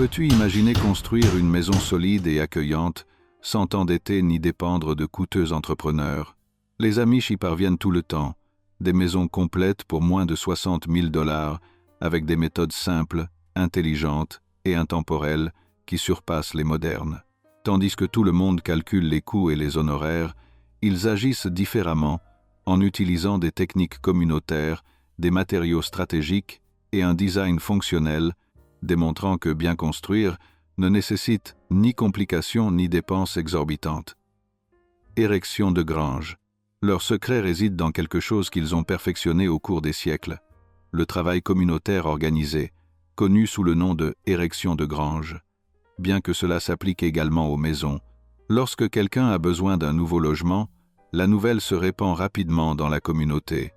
peux-tu imaginer construire une maison solide et accueillante, sans t'endetter ni dépendre de coûteux entrepreneurs? Les Amish y parviennent tout le temps. Des maisons complètes pour moins de 60 000 $, avec des méthodes simples, intelligentes et intemporelles qui surpassent les modernes. Tandis que tout le monde calcule les coûts et les honoraires, ils agissent différemment en utilisant des techniques communautaires, des matériaux stratégiques et un design fonctionnel, démontrant que bien construire ne nécessite ni complications ni dépenses exorbitantes. Érection de grange. Leur secret réside dans quelque chose qu'ils ont perfectionné au cours des siècles, le travail communautaire organisé, connu sous le nom de érection de grange. Bien que cela s'applique également aux maisons, lorsque quelqu'un a besoin d'un nouveau logement, la nouvelle se répand rapidement dans la communauté.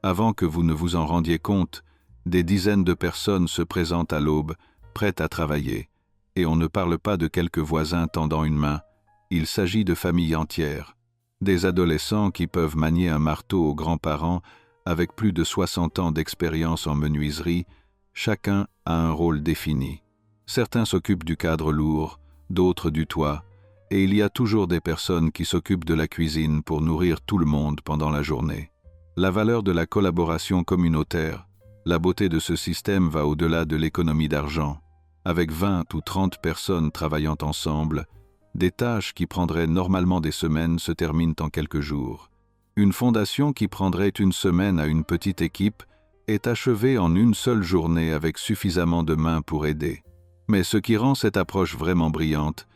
Avant que vous ne vous en rendiez compte, des dizaines de personnes se présentent à l'aube, prêtes à travailler. Et on ne parle pas de quelques voisins tendant une main, il s'agit de familles entières. Des adolescents qui peuvent manier un marteau aux grands-parents avec plus de 60 ans d'expérience en menuiserie, chacun a un rôle défini. Certains s'occupent du cadre lourd, d'autres du toit, et il y a toujours des personnes qui s'occupent de la cuisine pour nourrir tout le monde pendant la journée. La valeur de la collaboration communautaire, la beauté de ce système va au-delà de l'économie d'argent. Avec 20 ou 30 personnes travaillant ensemble, des tâches qui prendraient normalement des semaines se terminent en quelques jours. Une fondation qui prendrait une semaine à une petite équipe est achevée en une seule journée avec suffisamment de mains pour aider. Mais ce qui rend cette approche vraiment brillante,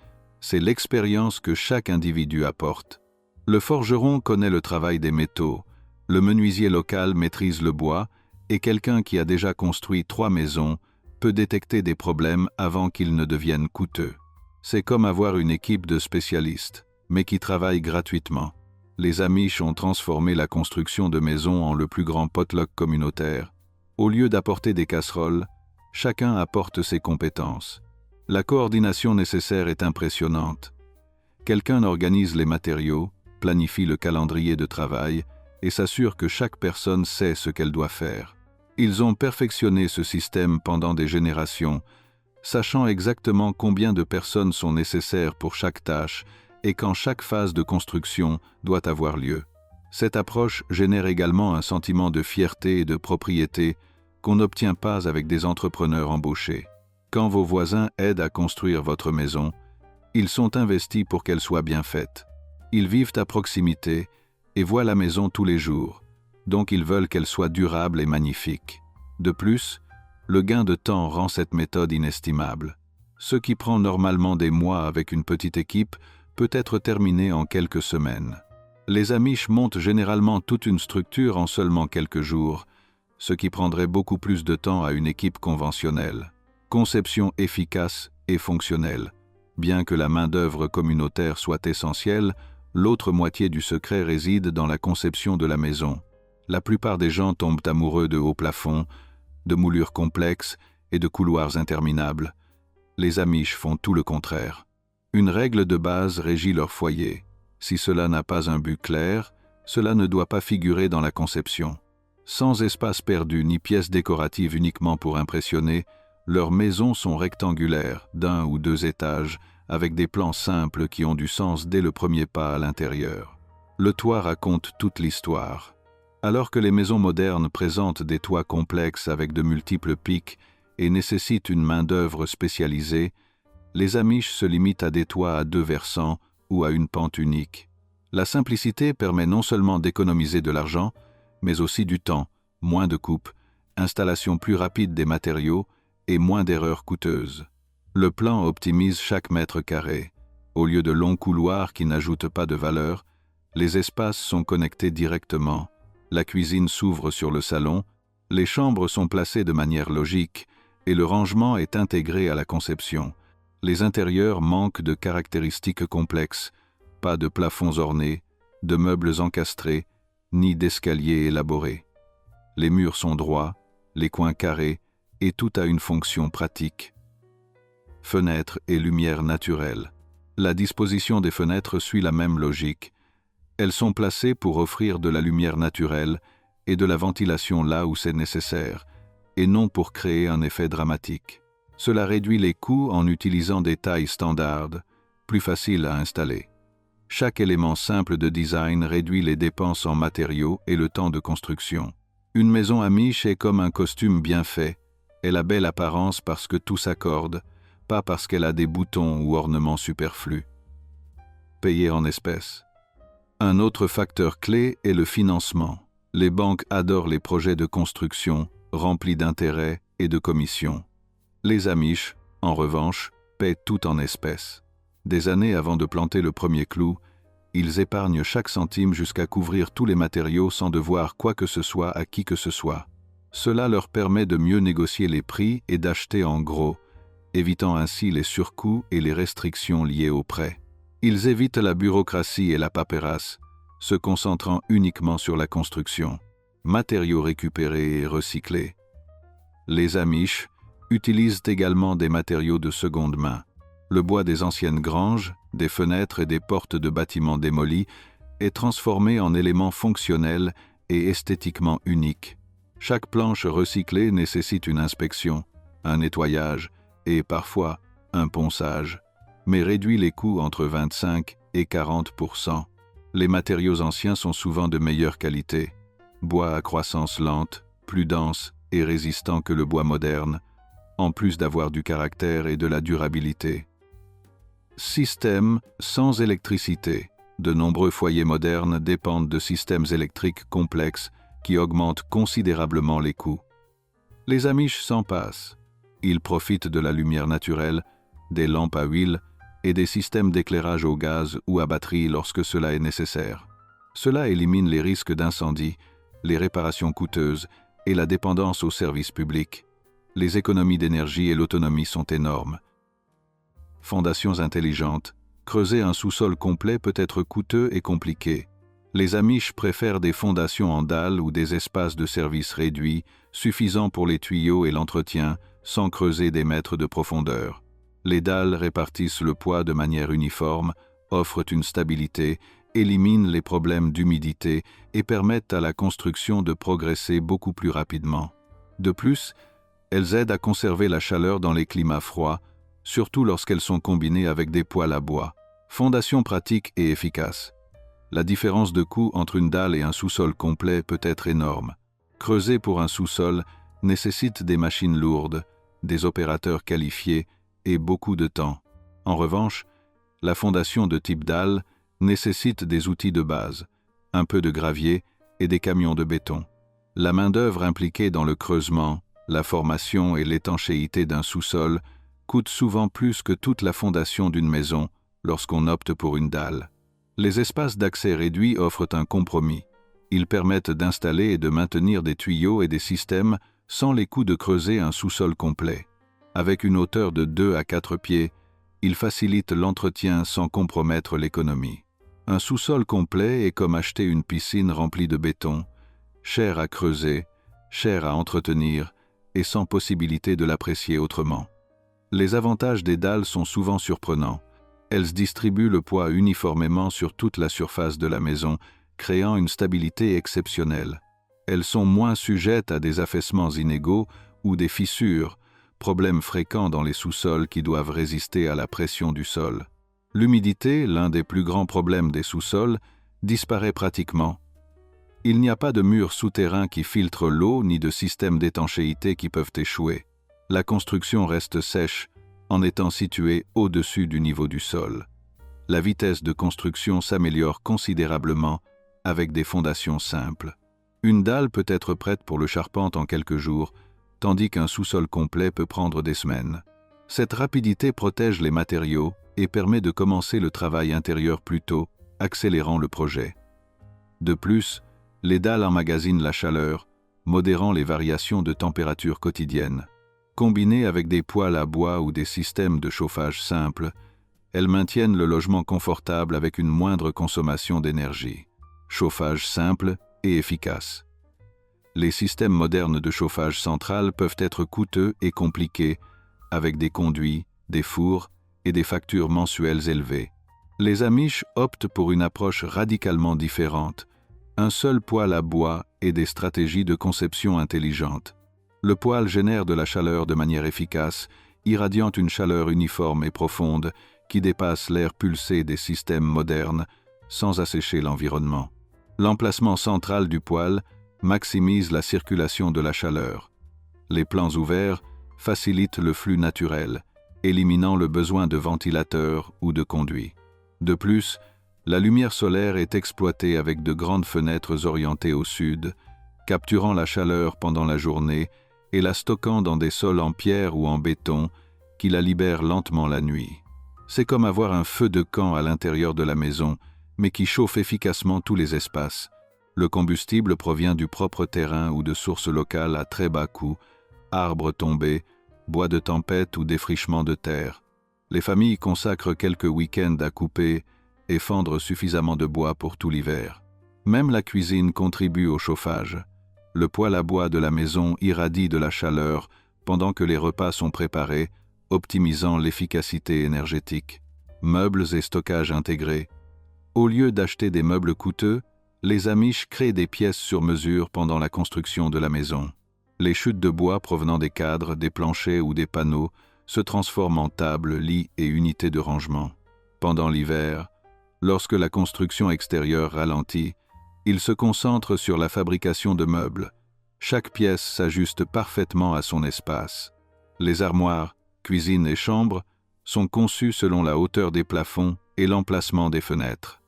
c'est l'expérience que chaque individu apporte. Le forgeron connaît le travail des métaux, le menuisier local maîtrise le bois, et quelqu'un qui a déjà construit 3 maisons peut détecter des problèmes avant qu'ils ne deviennent coûteux. C'est comme avoir une équipe de spécialistes, mais qui travaillent gratuitement. Les Amish ont transformé la construction de maisons en le plus grand potluck communautaire. Au lieu d'apporter des casseroles, chacun apporte ses compétences. La coordination nécessaire est impressionnante. Quelqu'un organise les matériaux, planifie le calendrier de travail et s'assure que chaque personne sait ce qu'elle doit faire. Ils ont perfectionné ce système pendant des générations, sachant exactement combien de personnes sont nécessaires pour chaque tâche et quand chaque phase de construction doit avoir lieu. Cette approche génère également un sentiment de fierté et de propriété qu'on n'obtient pas avec des entrepreneurs embauchés. Quand vos voisins aident à construire votre maison, ils sont investis pour qu'elle soit bien faite. Ils vivent à proximité et voient la maison tous les jours, donc ils veulent qu'elle soit durable et magnifique. De plus, le gain de temps rend cette méthode inestimable. Ce qui prend normalement des mois avec une petite équipe peut être terminé en quelques semaines. Les Amish montent généralement toute une structure en seulement quelques jours, ce qui prendrait beaucoup plus de temps à une équipe conventionnelle. Conception efficace et fonctionnelle. Bien que la main-d'œuvre communautaire soit essentielle, l'autre moitié du secret réside dans la conception de la maison. La plupart des gens tombent amoureux de hauts plafonds, de moulures complexes et de couloirs interminables. Les Amish font tout le contraire. Une règle de base régit leur foyer. Si cela n'a pas un but clair, cela ne doit pas figurer dans la conception. Sans espace perdu ni pièces décoratives uniquement pour impressionner, leurs maisons sont rectangulaires, d'1 ou 2 étages, avec des plans simples qui ont du sens dès le premier pas à l'intérieur. Le toit raconte toute l'histoire. Alors que les maisons modernes présentent des toits complexes avec de multiples pics et nécessitent une main-d'œuvre spécialisée, les Amish se limitent à des toits à 2 versants ou à une pente unique. La simplicité permet non seulement d'économiser de l'argent, mais aussi du temps, moins de coupes, installation plus rapide des matériaux et moins d'erreurs coûteuses. Le plan optimise chaque mètre carré. Au lieu de longs couloirs qui n'ajoutent pas de valeur, les espaces sont connectés directement. La cuisine s'ouvre sur le salon, les chambres sont placées de manière logique et le rangement est intégré à la conception. Les intérieurs manquent de caractéristiques complexes, pas de plafonds ornés, de meubles encastrés, ni d'escaliers élaborés. Les murs sont droits, les coins carrés, et tout a une fonction pratique. Fenêtres et lumière naturelle. La disposition des fenêtres suit la même logique. Elles sont placées pour offrir de la lumière naturelle et de la ventilation là où c'est nécessaire, et non pour créer un effet dramatique. Cela réduit les coûts en utilisant des tailles standards, plus faciles à installer. Chaque élément simple de design réduit les dépenses en matériaux et le temps de construction. Une maison amish est comme un costume bien fait. Elle a belle apparence parce que tout s'accorde, pas parce qu'elle a des boutons ou ornements superflus. Payer en espèces. Un autre facteur clé est le financement. Les banques adorent les projets de construction, remplis d'intérêts et de commissions. Les Amish, en revanche, paient tout en espèces. Des années avant de planter le premier clou, ils épargnent chaque centime jusqu'à couvrir tous les matériaux sans devoir quoi que ce soit à qui que ce soit. Cela leur permet de mieux négocier les prix et d'acheter en gros, évitant ainsi les surcoûts et les restrictions liées aux prêts. Ils évitent la bureaucratie et la paperasse, se concentrant uniquement sur la construction. Matériaux récupérés et recyclés. Les Amish utilisent également des matériaux de seconde main. Le bois des anciennes granges, des fenêtres et des portes de bâtiments démolis est transformé en éléments fonctionnels et esthétiquement uniques. Chaque planche recyclée nécessite une inspection, un nettoyage et parfois un ponçage, mais réduit les coûts entre 25 et 40%. Les matériaux anciens sont souvent de meilleure qualité. Bois à croissance lente, plus dense et résistant que le bois moderne, en plus d'avoir du caractère et de la durabilité. Système sans électricité. De nombreux foyers modernes dépendent de systèmes électriques complexes qui augmentent considérablement les coûts. Les Amish s'en passent. Ils profitent de la lumière naturelle, des lampes à huile et des systèmes d'éclairage au gaz ou à batterie lorsque cela est nécessaire. Cela élimine les risques d'incendie, les réparations coûteuses et la dépendance aux services publics. Les économies d'énergie et l'autonomie sont énormes. Fondations intelligentes. Creuser un sous-sol complet peut être coûteux et compliqué. Les Amish préfèrent des fondations en dalles ou des espaces de service réduits, suffisants pour les tuyaux et l'entretien, sans creuser des mètres de profondeur. Les dalles répartissent le poids de manière uniforme, offrent une stabilité, éliminent les problèmes d'humidité et permettent à la construction de progresser beaucoup plus rapidement. De plus, elles aident à conserver la chaleur dans les climats froids, surtout lorsqu'elles sont combinées avec des poêles à bois. Fondation pratique et efficace. La différence de coût entre une dalle et un sous-sol complet peut être énorme. Creuser pour un sous-sol nécessite des machines lourdes, des opérateurs qualifiés et beaucoup de temps. En revanche, la fondation de type dalle nécessite des outils de base, un peu de gravier et des camions de béton. La main-d'œuvre impliquée dans le creusement, la formation et l'étanchéité d'un sous-sol coûte souvent plus que toute la fondation d'une maison lorsqu'on opte pour une dalle. Les espaces d'accès réduits offrent un compromis. Ils permettent d'installer et de maintenir des tuyaux et des systèmes sans les coûts de creuser un sous-sol complet. Avec une hauteur de 2 à 4 pieds, ils facilitent l'entretien sans compromettre l'économie. Un sous-sol complet est comme acheter une piscine remplie de béton, cher à creuser, cher à entretenir et sans possibilité de l'apprécier autrement. Les avantages des dalles sont souvent surprenants. Elles distribuent le poids uniformément sur toute la surface de la maison, créant une stabilité exceptionnelle. Elles sont moins sujettes à des affaissements inégaux ou des fissures, problème fréquent dans les sous-sols qui doivent résister à la pression du sol. L'humidité, l'un des plus grands problèmes des sous-sols, disparaît pratiquement. Il n'y a pas de murs souterrains qui filtrent l'eau ni de systèmes d'étanchéité qui peuvent échouer. La construction reste sèche en étant située au-dessus du niveau du sol. La vitesse de construction s'améliore considérablement avec des fondations simples. Une dalle peut être prête pour le charpente en quelques jours, tandis qu'un sous-sol complet peut prendre des semaines. Cette rapidité protège les matériaux et permet de commencer le travail intérieur plus tôt, accélérant le projet. De plus, les dalles emmagasinent la chaleur, modérant les variations de température quotidiennes. Combinées avec des poêles à bois ou des systèmes de chauffage simples, elles maintiennent le logement confortable avec une moindre consommation d'énergie. Chauffage simple et efficace. Les systèmes modernes de chauffage central peuvent être coûteux et compliqués, avec des conduits, des fours et des factures mensuelles élevées. Les Amish optent pour une approche radicalement différente, un seul poêle à bois et des stratégies de conception intelligentes. Le poêle génère de la chaleur de manière efficace, irradiant une chaleur uniforme et profonde qui dépasse l'air pulsé des systèmes modernes sans assécher l'environnement. L'emplacement central du poêle maximise la circulation de la chaleur. Les plans ouverts facilitent le flux naturel, éliminant le besoin de ventilateurs ou de conduits. De plus, la lumière solaire est exploitée avec de grandes fenêtres orientées au sud, capturant la chaleur pendant la journée et la stockant dans des sols en pierre ou en béton qui la libèrent lentement la nuit. C'est comme avoir un feu de camp à l'intérieur de la maison, mais qui chauffe efficacement tous les espaces. Le combustible provient du propre terrain ou de sources locales à très bas coût, arbres tombés, bois de tempête ou défrichements de terre. Les familles consacrent quelques week-ends à couper et fendre suffisamment de bois pour tout l'hiver. Même la cuisine contribue au chauffage. Le poêle à bois de la maison irradie de la chaleur pendant que les repas sont préparés, optimisant l'efficacité énergétique. Meubles et stockage intégrés. Au lieu d'acheter des meubles coûteux, les Amish créent des pièces sur mesure pendant la construction de la maison. Les chutes de bois provenant des cadres, des planchers ou des panneaux se transforment en tables, lits et unités de rangement. Pendant l'hiver, lorsque la construction extérieure ralentit, ils se concentrent sur la fabrication de meubles. Chaque pièce s'ajuste parfaitement à son espace. Les armoires, cuisines et chambres sont conçues selon la hauteur des plafonds et l'emplacement des fenêtres.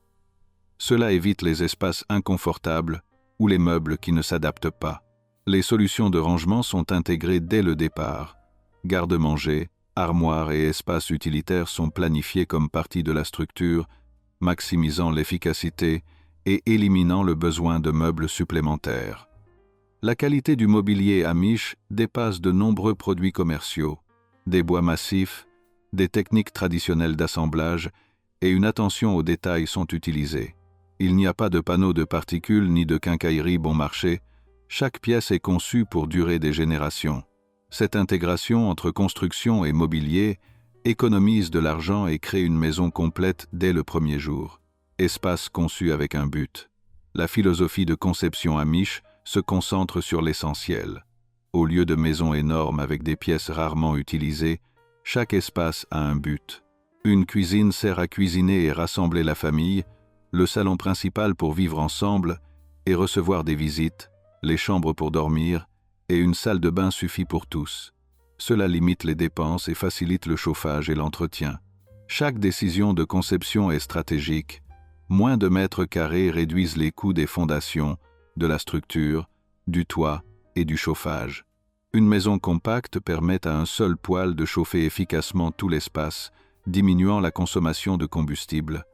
Cela évite les espaces inconfortables ou les meubles qui ne s'adaptent pas. Les solutions de rangement sont intégrées dès le départ. Garde-manger, armoires et espaces utilitaires sont planifiés comme partie de la structure, maximisant l'efficacité et éliminant le besoin de meubles supplémentaires. La qualité du mobilier Amish dépasse de nombreux produits commerciaux. Des bois massifs, des techniques traditionnelles d'assemblage et une attention aux détails sont utilisés. Il n'y a pas de panneaux de particules ni de quincaillerie bon marché. Chaque pièce est conçue pour durer des générations. Cette intégration entre construction et mobilier économise de l'argent et crée une maison complète dès le premier jour. Espace conçu avec un but. La philosophie de conception Amish se concentre sur l'essentiel. Au lieu de maisons énormes avec des pièces rarement utilisées, chaque espace a un but. Une cuisine sert à cuisiner et rassembler la famille, le salon principal pour vivre ensemble et recevoir des visites, les chambres pour dormir, et une salle de bain suffit pour tous. Cela limite les dépenses et facilite le chauffage et l'entretien. Chaque décision de conception est stratégique. Moins de mètres carrés réduisent les coûts des fondations, de la structure, du toit et du chauffage. Une maison compacte permet à un seul poêle de chauffer efficacement tout l'espace, diminuant la consommation de combustible.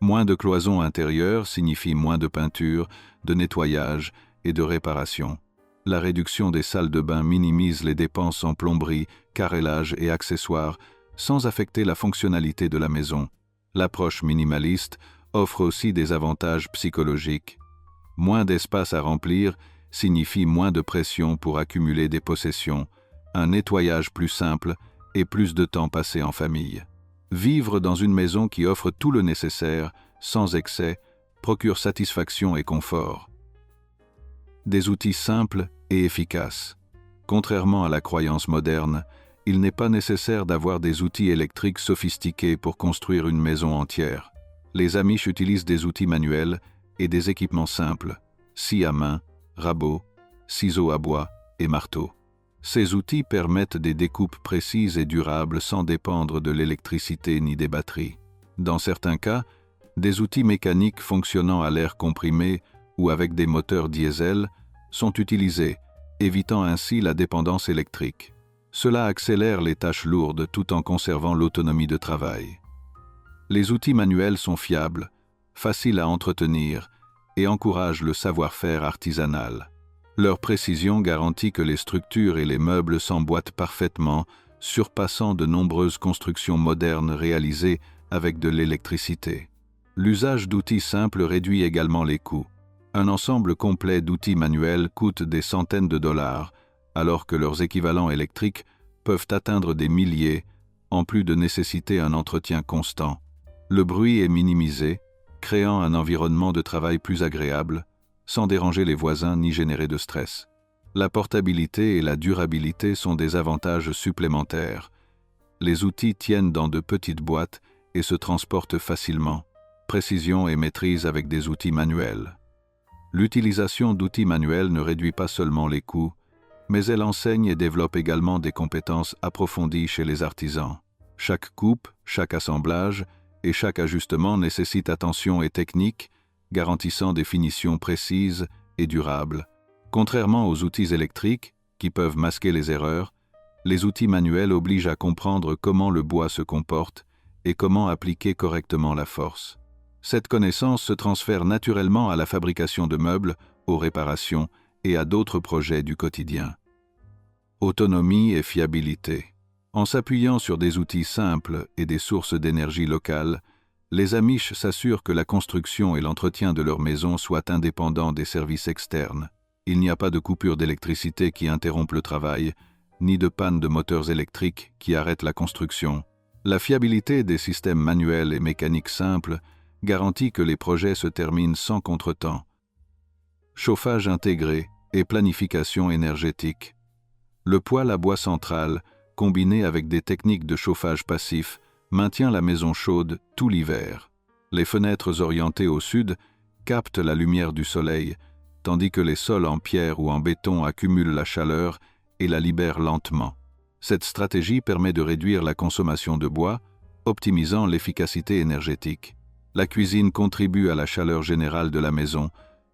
Moins de cloisons intérieures signifie moins de peinture, de nettoyage et de réparation. La réduction des salles de bain minimise les dépenses en plomberie, carrelage et accessoires, sans affecter la fonctionnalité de la maison. L'approche minimaliste offre aussi des avantages psychologiques. Moins d'espace à remplir signifie moins de pression pour accumuler des possessions, un nettoyage plus simple et plus de temps passé en famille. Vivre dans une maison qui offre tout le nécessaire, sans excès, procure satisfaction et confort. Des outils simples et efficaces. Contrairement à la croyance moderne, il n'est pas nécessaire d'avoir des outils électriques sophistiqués pour construire une maison entière. Les Amish utilisent des outils manuels et des équipements simples, scie à main, rabot, ciseaux à bois et marteau. Ces outils permettent des découpes précises et durables sans dépendre de l'électricité ni des batteries. Dans certains cas, des outils mécaniques fonctionnant à l'air comprimé ou avec des moteurs diesel sont utilisés, évitant ainsi la dépendance électrique. Cela accélère les tâches lourdes tout en conservant l'autonomie de travail. Les outils manuels sont fiables, faciles à entretenir et encouragent le savoir-faire artisanal. Leur précision garantit que les structures et les meubles s'emboîtent parfaitement, surpassant de nombreuses constructions modernes réalisées avec de l'électricité. L'usage d'outils simples réduit également les coûts. Un ensemble complet d'outils manuels coûte des centaines de dollars, alors que leurs équivalents électriques peuvent atteindre des milliers, en plus de nécessiter un entretien constant. Le bruit est minimisé, créant un environnement de travail plus agréable, sans déranger les voisins ni générer de stress. La portabilité et la durabilité sont des avantages supplémentaires. Les outils tiennent dans de petites boîtes et se transportent facilement. Précision et maîtrise avec des outils manuels. L'utilisation d'outils manuels ne réduit pas seulement les coûts, mais elle enseigne et développe également des compétences approfondies chez les artisans. Chaque coupe, chaque assemblage et chaque ajustement nécessite attention et technique, garantissant des finitions précises et durables. Contrairement aux outils électriques, qui peuvent masquer les erreurs, les outils manuels obligent à comprendre comment le bois se comporte et comment appliquer correctement la force. Cette connaissance se transfère naturellement à la fabrication de meubles, aux réparations et à d'autres projets du quotidien. Autonomie et fiabilité. En s'appuyant sur des outils simples et des sources d'énergie locales, les Amish s'assurent que la construction et l'entretien de leur maison soient indépendants des services externes. Il n'y a pas de coupure d'électricité qui interrompt le travail, ni de panne de moteurs électriques qui arrêtent la construction. La fiabilité des systèmes manuels et mécaniques simples garantit que les projets se terminent sans contretemps. Chauffage intégré et planification énergétique. Le poêle à bois central, combiné avec des techniques de chauffage passif, maintient la maison chaude tout l'hiver. Les fenêtres orientées au sud captent la lumière du soleil, tandis que les sols en pierre ou en béton accumulent la chaleur et la libèrent lentement. Cette stratégie permet de réduire la consommation de bois, optimisant l'efficacité énergétique. La cuisine contribue à la chaleur générale de la maison,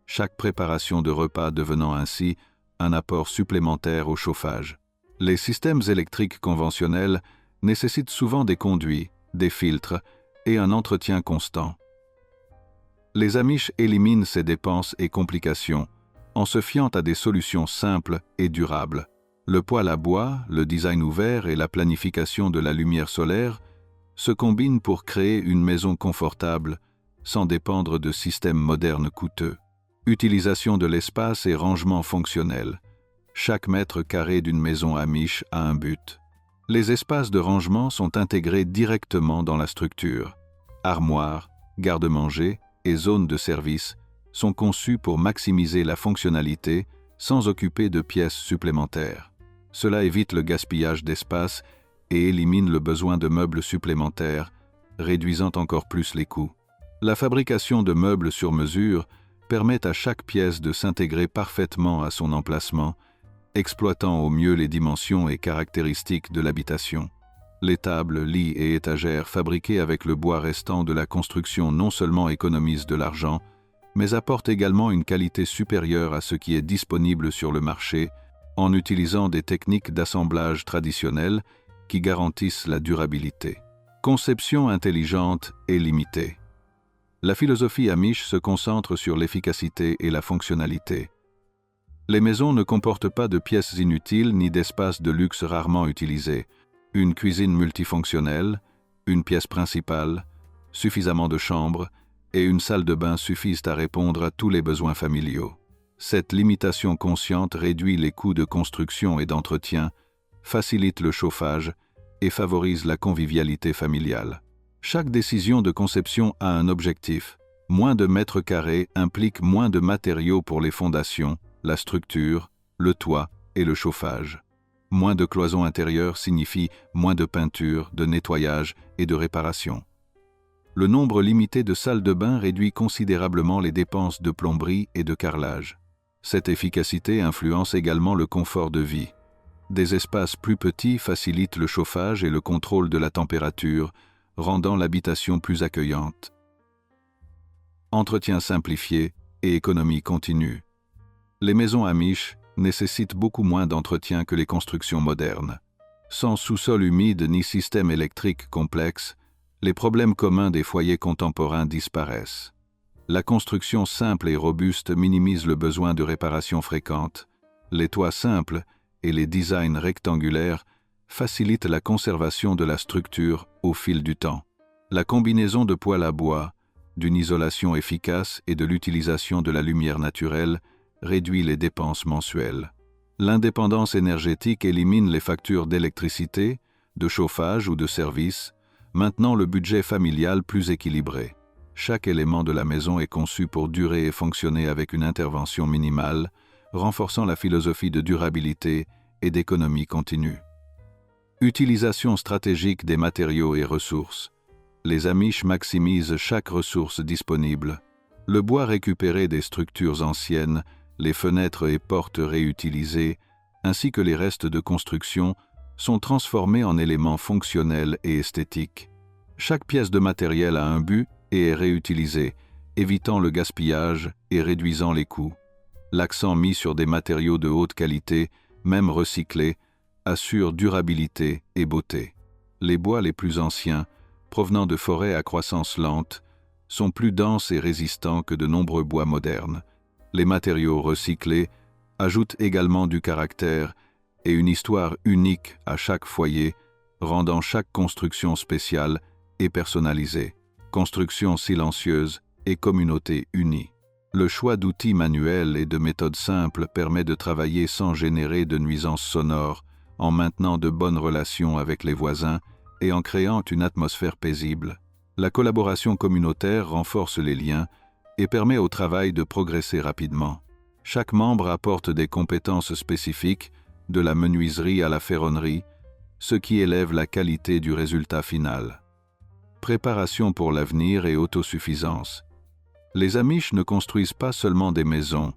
chaque préparation de repas devenant ainsi un apport supplémentaire au chauffage. Les systèmes électriques conventionnels nécessitent souvent des conduits, des filtres et un entretien constant. Les Amish éliminent ces dépenses et complications en se fiant à des solutions simples et durables. Le poêle à bois, le design ouvert et la planification de la lumière solaire se combinent pour créer une maison confortable sans dépendre de systèmes modernes coûteux. Utilisation de l'espace et rangement fonctionnel. Chaque mètre carré d'une maison Amish a un but. Les espaces de rangement sont intégrés directement dans la structure. Armoires, garde-manger et zones de service sont conçus pour maximiser la fonctionnalité sans occuper de pièces supplémentaires. Cela évite le gaspillage d'espace et élimine le besoin de meubles supplémentaires, réduisant encore plus les coûts. La fabrication de meubles sur mesure permet à chaque pièce de s'intégrer parfaitement à son emplacement, exploitant au mieux les dimensions et caractéristiques de l'habitation. Les tables, lits et étagères fabriqués avec le bois restant de la construction non seulement économisent de l'argent, mais apportent également une qualité supérieure à ce qui est disponible sur le marché en utilisant des techniques d'assemblage traditionnelles qui garantissent la durabilité. Conception intelligente et limitée. La philosophie Amish se concentre sur l'efficacité et la fonctionnalité. Les maisons ne comportent pas de pièces inutiles ni d'espaces de luxe rarement utilisés. Une cuisine multifonctionnelle, une pièce principale, suffisamment de chambres et une salle de bain suffisent à répondre à tous les besoins familiaux. Cette limitation consciente réduit les coûts de construction et d'entretien, facilite le chauffage et favorise la convivialité familiale. Chaque décision de conception a un objectif. Moins de mètres carrés implique moins de matériaux pour les fondations, la structure, le toit et le chauffage. Moins de cloisons intérieures signifie moins de peinture, de nettoyage et de réparation. Le nombre limité de salles de bain réduit considérablement les dépenses de plomberie et de carrelage. Cette efficacité influence également le confort de vie. Des espaces plus petits facilitent le chauffage et le contrôle de la température, rendant l'habitation plus accueillante. Entretien simplifié et économie continue. Les maisons Amish nécessitent beaucoup moins d'entretien que les constructions modernes. Sans sous-sol humide ni système électrique complexe, les problèmes communs des foyers contemporains disparaissent. La construction simple et robuste minimise le besoin de réparations fréquentes. Les toits simples et les designs rectangulaires facilitent la conservation de la structure au fil du temps. La combinaison de poêle à bois, d'une isolation efficace et de l'utilisation de la lumière naturelle réduit les dépenses mensuelles. L'indépendance énergétique élimine les factures d'électricité, de chauffage ou de services, maintenant le budget familial plus équilibré. Chaque élément de la maison est conçu pour durer et fonctionner avec une intervention minimale, renforçant la philosophie de durabilité et d'économie continue. Utilisation stratégique des matériaux et ressources. Les Amish maximisent chaque ressource disponible. Le bois récupéré des structures anciennes, les fenêtres et portes réutilisées, ainsi que les restes de construction, sont transformés en éléments fonctionnels et esthétiques. Chaque pièce de matériel a un but et est réutilisée, évitant le gaspillage et réduisant les coûts. L'accent mis sur des matériaux de haute qualité, même recyclés, assure durabilité et beauté. Les bois les plus anciens, provenant de forêts à croissance lente, sont plus denses et résistants que de nombreux bois modernes. Les matériaux recyclés ajoutent également du caractère et une histoire unique à chaque foyer, rendant chaque construction spéciale et personnalisée. Construction silencieuse et communauté unie. Le choix d'outils manuels et de méthodes simples permet de travailler sans générer de nuisances sonores, en maintenant de bonnes relations avec les voisins et en créant une atmosphère paisible. La collaboration communautaire renforce les liens et permet au travail de progresser rapidement. Chaque membre apporte des compétences spécifiques, de la menuiserie à la ferronnerie, ce qui élève la qualité du résultat final. Préparation pour l'avenir et autosuffisance. Les Amish ne construisent pas seulement des maisons,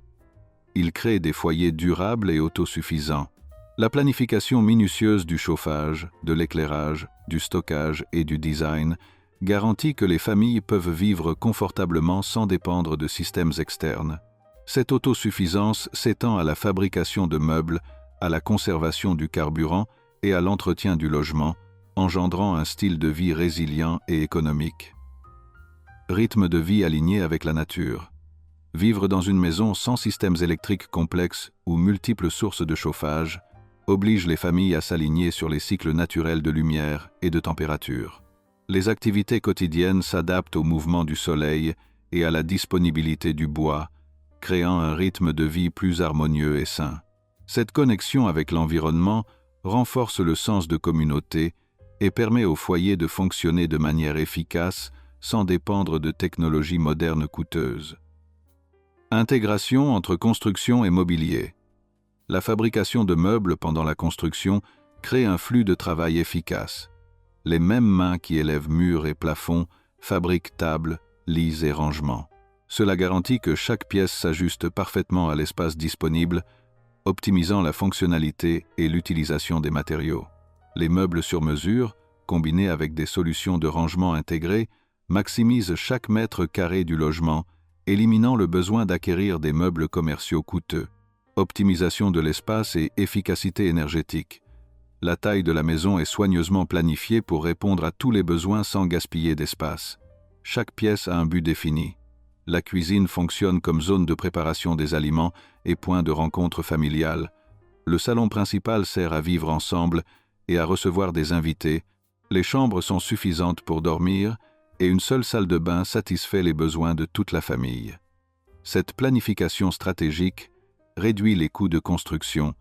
ils créent des foyers durables et autosuffisants. La planification minutieuse du chauffage, de l'éclairage, du stockage et du design garantit que les familles peuvent vivre confortablement sans dépendre de systèmes externes. Cette autosuffisance s'étend à la fabrication de meubles, à la conservation du carburant et à l'entretien du logement, engendrant un style de vie résilient et économique. Rythme de vie aligné avec la nature. Vivre dans une maison sans systèmes électriques complexes ou multiples sources de chauffage oblige les familles à s'aligner sur les cycles naturels de lumière et de température. Les activités quotidiennes s'adaptent au mouvement du soleil et à la disponibilité du bois, créant un rythme de vie plus harmonieux et sain. Cette connexion avec l'environnement renforce le sens de communauté et permet au foyer de fonctionner de manière efficace sans dépendre de technologies modernes coûteuses. Intégration entre construction et mobilier. La fabrication de meubles pendant la construction crée un flux de travail efficace. Les mêmes mains qui élèvent murs et plafonds fabriquent tables, lits et rangements. Cela garantit que chaque pièce s'ajuste parfaitement à l'espace disponible, optimisant la fonctionnalité et l'utilisation des matériaux. Les meubles sur mesure, combinés avec des solutions de rangement intégrées, maximisent chaque mètre carré du logement, éliminant le besoin d'acquérir des meubles commerciaux coûteux. Optimisation de l'espace et efficacité énergétique. La taille de la maison est soigneusement planifiée pour répondre à tous les besoins sans gaspiller d'espace. Chaque pièce a un but défini. La cuisine fonctionne comme zone de préparation des aliments et point de rencontre familiale. Le salon principal sert à vivre ensemble et à recevoir des invités. Les chambres sont suffisantes pour dormir et une seule salle de bain satisfait les besoins de toute la famille. Cette planification stratégique réduit les coûts de construction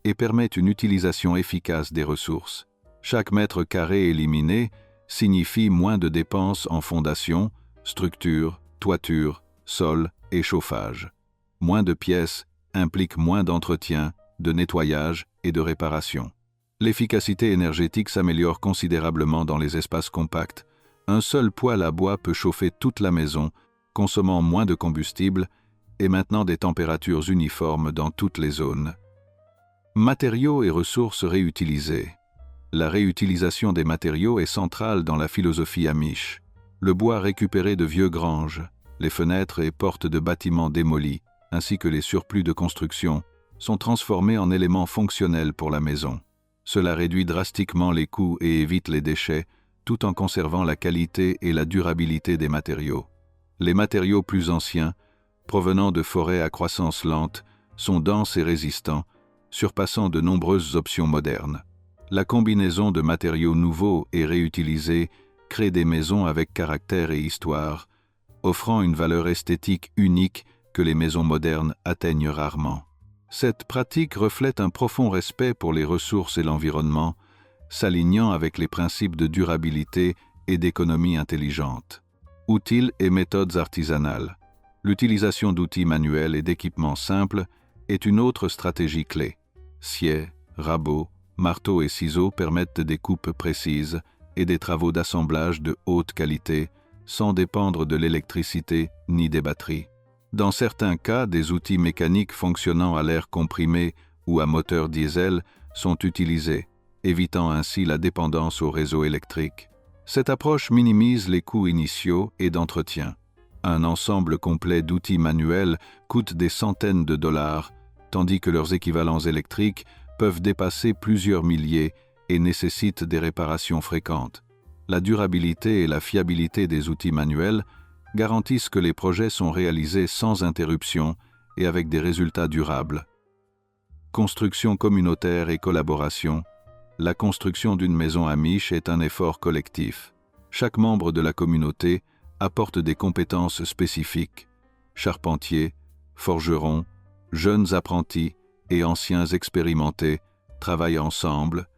et permet une utilisation efficace des ressources. Chaque mètre carré éliminé signifie moins de dépenses en fondation, structure, toiture, sol et chauffage. Moins de pièces implique moins d'entretien, de nettoyage et de réparation. L'efficacité énergétique s'améliore considérablement dans les espaces compacts. Un seul poêle à bois peut chauffer toute la maison, consommant moins de combustible et maintenant des températures uniformes dans toutes les zones. Matériaux et ressources réutilisées. La réutilisation des matériaux est centrale dans la philosophie Amish. Le bois récupéré de vieux granges, les fenêtres et portes de bâtiments démolis, ainsi que les surplus de construction, sont transformés en éléments fonctionnels pour la maison. Cela réduit drastiquement les coûts et évite les déchets, tout en conservant la qualité et la durabilité des matériaux. Les matériaux plus anciens, provenant de forêts à croissance lente, sont denses et résistants, surpassant de nombreuses options modernes. La combinaison de matériaux nouveaux et réutilisés crée des maisons avec caractère et histoire, offrant une valeur esthétique unique que les maisons modernes atteignent rarement. Cette pratique reflète un profond respect pour les ressources et l'environnement, s'alignant avec les principes de durabilité et d'économie intelligente. Outils et méthodes artisanales. L'utilisation d'outils manuels et d'équipements simples est une autre stratégie clé. Sciés, rabots, Marteaux et ciseaux permettent des coupes précises et des travaux d'assemblage de haute qualité, sans dépendre de l'électricité ni des batteries. Dans certains cas, des outils mécaniques fonctionnant à l'air comprimé ou à moteur diesel sont utilisés, évitant ainsi la dépendance au réseau électrique. Cette approche minimise les coûts initiaux et d'entretien. Un ensemble complet d'outils manuels coûte des centaines de dollars, tandis que leurs équivalents électriques peuvent dépasser plusieurs milliers et nécessitent des réparations fréquentes. La durabilité et la fiabilité des outils manuels garantissent que les projets sont réalisés sans interruption et avec des résultats durables. Construction communautaire et collaboration. La construction d'une maison amish est un effort collectif. Chaque membre de la communauté apporte des compétences spécifiques. Charpentiers, forgerons, jeunes apprentis et anciens expérimentés travaillent ensemble,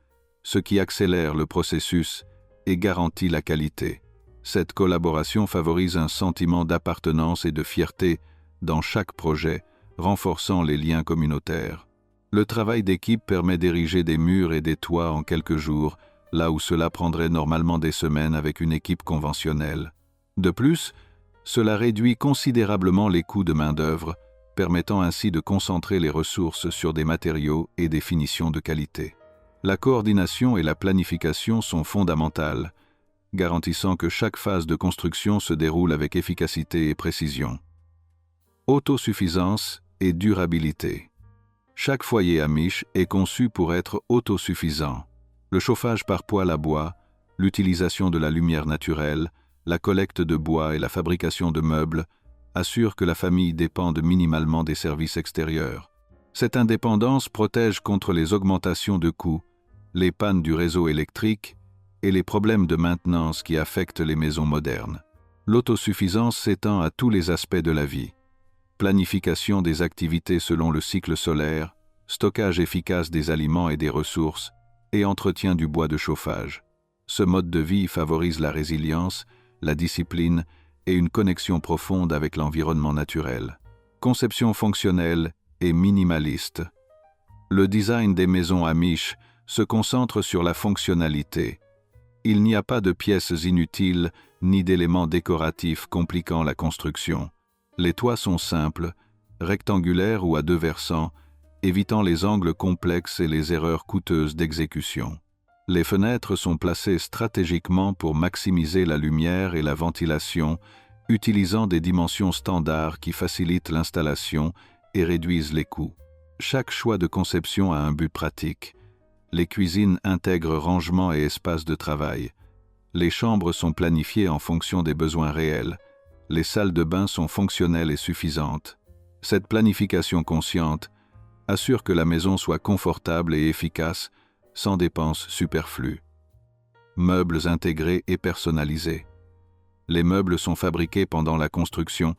ce qui accélère le processus et garantit la qualité. Cette collaboration favorise un sentiment d'appartenance et de fierté dans chaque projet, renforçant les liens communautaires. Le travail d'équipe permet d'ériger des murs et des toits en quelques jours, là où cela prendrait normalement des semaines avec une équipe conventionnelle. De plus, cela réduit considérablement les coûts de main-d'œuvre, permettant ainsi de concentrer les ressources sur des matériaux et des finitions de qualité. La coordination et la planification sont fondamentales, garantissant que chaque phase de construction se déroule avec efficacité et précision. Autosuffisance et durabilité. Chaque foyer amish est conçu pour être autosuffisant. Le chauffage par poêle à bois, l'utilisation de la lumière naturelle, la collecte de bois et la fabrication de meubles assurent que la famille dépende minimalement des services extérieurs. Cette indépendance protège contre les augmentations de coûts, les pannes du réseau électrique et les problèmes de maintenance qui affectent les maisons modernes. L'autosuffisance s'étend à tous les aspects de la vie. Planification des activités selon le cycle solaire, stockage efficace des aliments et des ressources, et entretien du bois de chauffage. Ce mode de vie favorise la résilience, la discipline et une connexion profonde avec l'environnement naturel. Conception fonctionnelle et minimaliste. Le design des maisons amish se concentre sur la fonctionnalité. Il n'y a pas de pièces inutiles ni d'éléments décoratifs compliquant la construction. Les toits sont simples, rectangulaires ou à deux versants, évitant les angles complexes et les erreurs coûteuses d'exécution. Les fenêtres sont placées stratégiquement pour maximiser la lumière et la ventilation, utilisant des dimensions standards qui facilitent l'installation et réduisent les coûts. Chaque choix de conception a un but pratique. Les cuisines intègrent rangement et espace de travail. Les chambres sont planifiées en fonction des besoins réels. Les salles de bain sont fonctionnelles et suffisantes. Cette planification consciente assure que la maison soit confortable et efficace, sans dépenses superflues. Meubles intégrés et personnalisés. Les meubles sont fabriqués pendant la construction,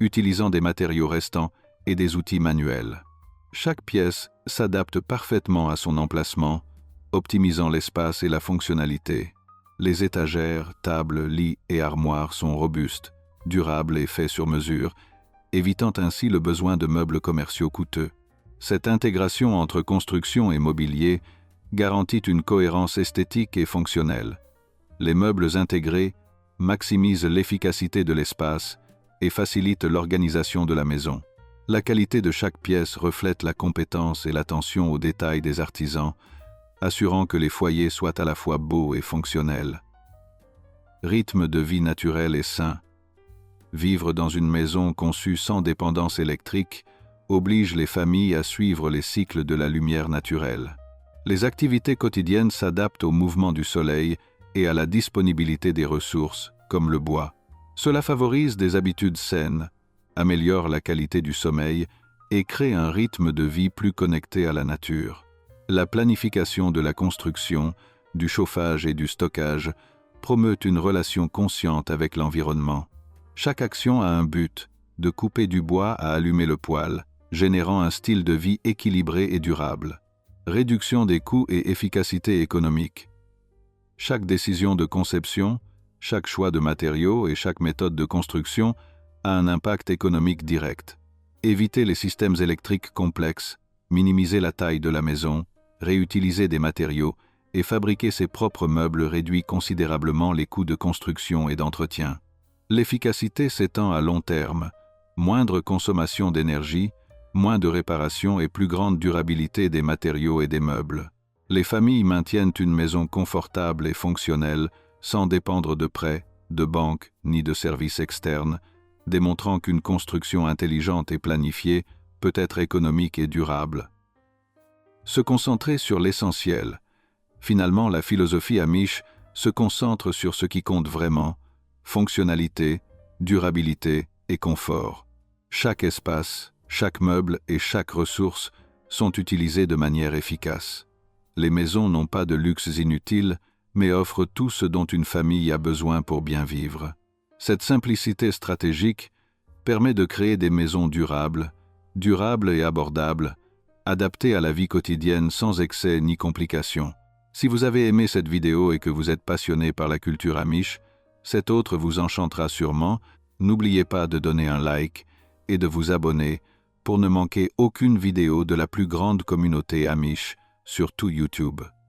utilisant des matériaux restants et des outils manuels. Chaque pièce s'adapte parfaitement à son emplacement, optimisant l'espace et la fonctionnalité. Les étagères, tables, lits et armoires sont robustes, durables et faits sur mesure, évitant ainsi le besoin de meubles commerciaux coûteux. Cette intégration entre construction et mobilier garantit une cohérence esthétique et fonctionnelle. Les meubles intégrés maximisent l'efficacité de l'espace et facilitent l'organisation de la maison. La qualité de chaque pièce reflète la compétence et l'attention aux détails des artisans, assurant que les foyers soient à la fois beaux et fonctionnels. Rythme de vie naturel et sain. Vivre dans une maison conçue sans dépendance électrique oblige les familles à suivre les cycles de la lumière naturelle. Les activités quotidiennes s'adaptent au mouvement du soleil et à la disponibilité des ressources, comme le bois. Cela favorise des habitudes saines, améliore la qualité du sommeil et crée un rythme de vie plus connecté à la nature. La planification de la construction, du chauffage et du stockage promeut une relation consciente avec l'environnement. Chaque action a un but, de couper du bois à allumer le poêle, générant un style de vie équilibré et durable. Réduction des coûts et efficacité économique. Chaque décision de conception, chaque choix de matériaux et chaque méthode de construction a un impact économique direct. Éviter les systèmes électriques complexes, minimiser la taille de la maison, réutiliser des matériaux et fabriquer ses propres meubles réduit considérablement les coûts de construction et d'entretien. L'efficacité s'étend à long terme, moindre consommation d'énergie, moins de réparation et plus grande durabilité des matériaux et des meubles. Les familles maintiennent une maison confortable et fonctionnelle sans dépendre de prêts, de banques ni de services externes, démontrant qu'une construction intelligente et planifiée peut être économique et durable. Se concentrer sur l'essentiel. Finalement, la philosophie Amish se concentre sur ce qui compte vraiment: fonctionnalité, durabilité et confort. Chaque espace, chaque meuble et chaque ressource sont utilisés de manière efficace. Les maisons n'ont pas de luxes inutiles, mais offrent tout ce dont une famille a besoin pour bien vivre. Cette simplicité stratégique permet de créer des maisons durables et abordables, adaptées à la vie quotidienne sans excès ni complications. Si vous avez aimé cette vidéo et que vous êtes passionné par la culture Amish, cette autre vous enchantera sûrement. N'oubliez pas de donner un like et de vous abonner pour ne manquer aucune vidéo de la plus grande communauté Amish sur tout YouTube.